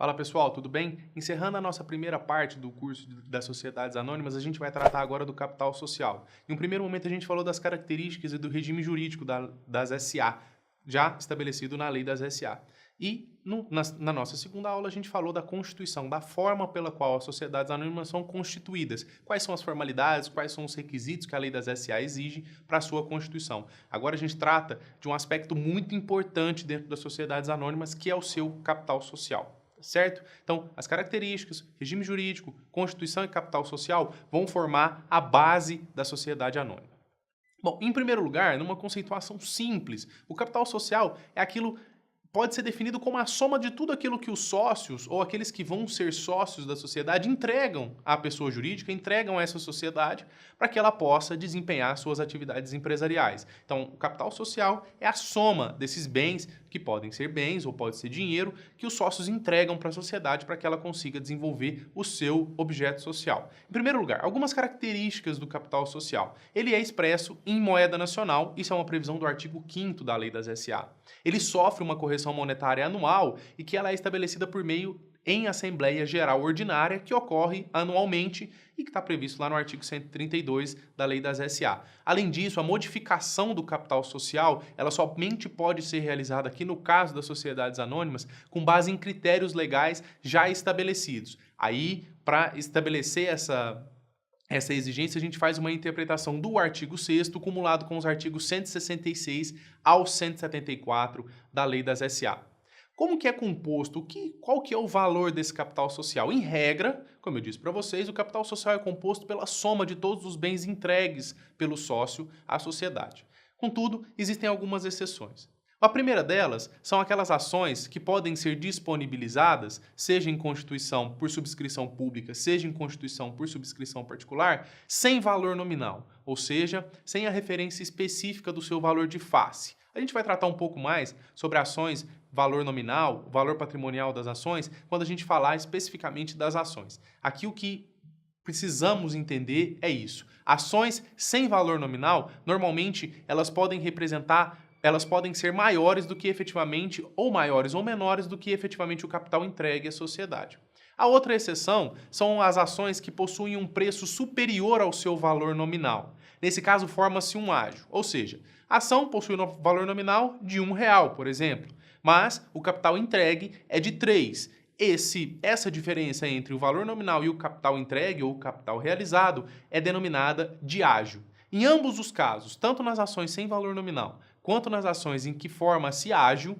Fala pessoal, tudo bem? Encerrando a nossa primeira parte do curso das Sociedades Anônimas, a gente vai tratar agora do capital social. Em um primeiro momento a gente falou das características e do regime jurídico das SA, já estabelecido na lei das SA. E na nossa segunda aula a gente falou da Constituição, da forma pela qual as sociedades anônimas são constituídas, quais são as formalidades, quais são os requisitos que a lei das SA exige para a sua constituição. Agora a gente trata de um aspecto muito importante dentro das sociedades anônimas, que é o seu capital social. Certo? Então, as características, regime jurídico, constituição e capital social vão formar a base da sociedade anônima. Bom, em primeiro lugar, numa conceituação simples, o capital social é aquilo pode ser definido como a soma de tudo aquilo que os sócios ou aqueles que vão ser sócios da sociedade entregam à pessoa jurídica, entregam a essa sociedade para que ela possa desempenhar suas atividades empresariais. Então, o capital social é a soma desses bens, que podem ser bens ou pode ser dinheiro, que os sócios entregam para a sociedade para que ela consiga desenvolver o seu objeto social. Em primeiro lugar, algumas características do capital social. Ele é expresso em moeda nacional, isso é uma previsão do artigo 5º da Lei das SA. Ele sofre uma correção monetária anual e que ela é estabelecida por meio em Assembleia Geral Ordinária, que ocorre anualmente e que está previsto lá no artigo 132 da Lei das SA. Além disso, a modificação do capital social, ela somente pode ser realizada aqui no caso das sociedades anônimas, com base em critérios legais já estabelecidos. Aí, para estabelecer essa exigência, a gente faz uma interpretação do artigo 6º, cumulado com os artigos 166 ao 174 da Lei das SA. Como que é composto? Qual que é o valor desse capital social? Em regra, como eu disse para vocês, o capital social é composto pela soma de todos os bens entregues pelo sócio à sociedade. Contudo, existem algumas exceções. A primeira delas são aquelas ações que podem ser disponibilizadas, seja em constituição por subscrição pública, seja em constituição por subscrição particular, sem valor nominal, ou seja, sem a referência específica do seu valor de face. A gente vai tratar um pouco mais sobre ações, valor nominal, valor patrimonial das ações, quando a gente falar especificamente das ações. Aqui o que precisamos entender é isso. Ações sem valor nominal, normalmente elas podem ser maiores do que efetivamente, ou maiores ou menores do que efetivamente o capital entregue à sociedade. A outra exceção são as ações que possuem um preço superior ao seu valor nominal. Nesse caso, forma-se um ágio, ou seja, a ação possui um valor nominal de R$1, por exemplo, mas o capital entregue é de 3. Essa diferença entre o valor nominal e o capital entregue ou o capital realizado é denominada de ágio. Em ambos os casos, tanto nas ações sem valor nominal quanto nas ações em que forma-se ágio,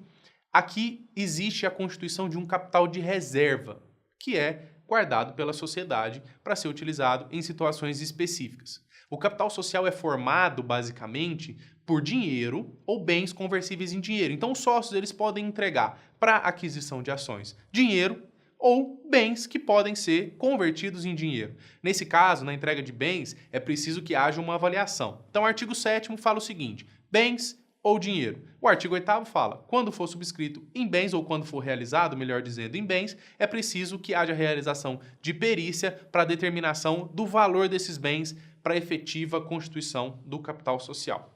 aqui existe a constituição de um capital de reserva, que é guardado pela sociedade para ser utilizado em situações específicas. O capital social é formado, basicamente, por dinheiro ou bens conversíveis em dinheiro. Então, os sócios eles podem entregar para aquisição de ações dinheiro ou bens que podem ser convertidos em dinheiro. Nesse caso, na entrega de bens, é preciso que haja uma avaliação. Então, o artigo 7º fala o seguinte: bens ou dinheiro. O artigo 8º fala, quando for subscrito em bens ou quando for realizado, melhor dizendo, em bens, é preciso que haja realização de perícia para determinação do valor desses bens para a efetiva constituição do capital social.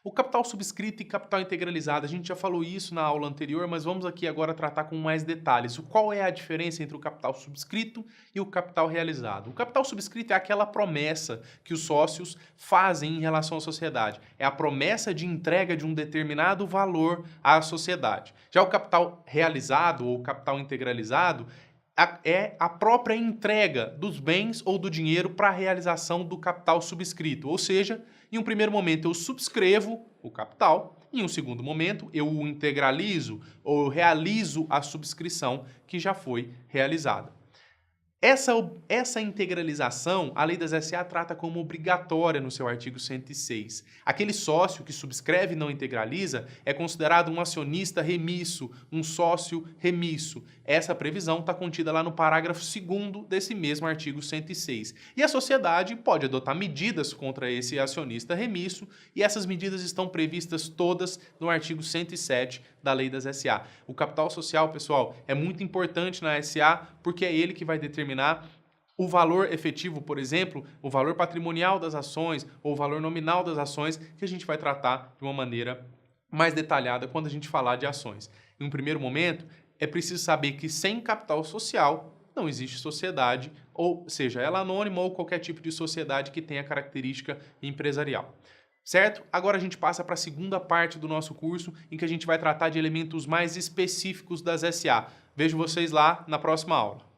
O capital subscrito e capital integralizado, a gente já falou isso na aula anterior, mas vamos aqui agora tratar com mais detalhes. Qual é a diferença entre o capital subscrito e o capital realizado? O capital subscrito é aquela promessa que os sócios fazem em relação à sociedade. É a promessa de entrega de um determinado valor à sociedade. Já o capital realizado ou capital integralizado é a própria entrega dos bens ou do dinheiro para a realização do capital subscrito. Ou seja, em um primeiro momento eu subscrevo o capital, em um segundo momento eu o integralizo ou realizo a subscrição que já foi realizada. Essa integralização, a Lei das SA trata como obrigatória no seu artigo 106. Aquele sócio que subscreve e não integraliza é considerado um acionista remisso, um sócio remisso. Essa previsão está contida lá no parágrafo 2º desse mesmo artigo 106. E a sociedade pode adotar medidas contra esse acionista remisso, e essas medidas estão previstas todas no artigo 107 da Lei das SA. O capital social, pessoal, é muito importante na SA porque é ele que vai determinar o valor efetivo, por exemplo, o valor patrimonial das ações ou o valor nominal das ações, que a gente vai tratar de uma maneira mais detalhada quando a gente falar de ações. Em um primeiro momento, é preciso saber que sem capital social não existe sociedade, ou seja, ela anônima ou qualquer tipo de sociedade que tenha característica empresarial. Certo? Agora a gente passa para a segunda parte do nosso curso, em que a gente vai tratar de elementos mais específicos das SA. Vejo vocês lá na próxima aula.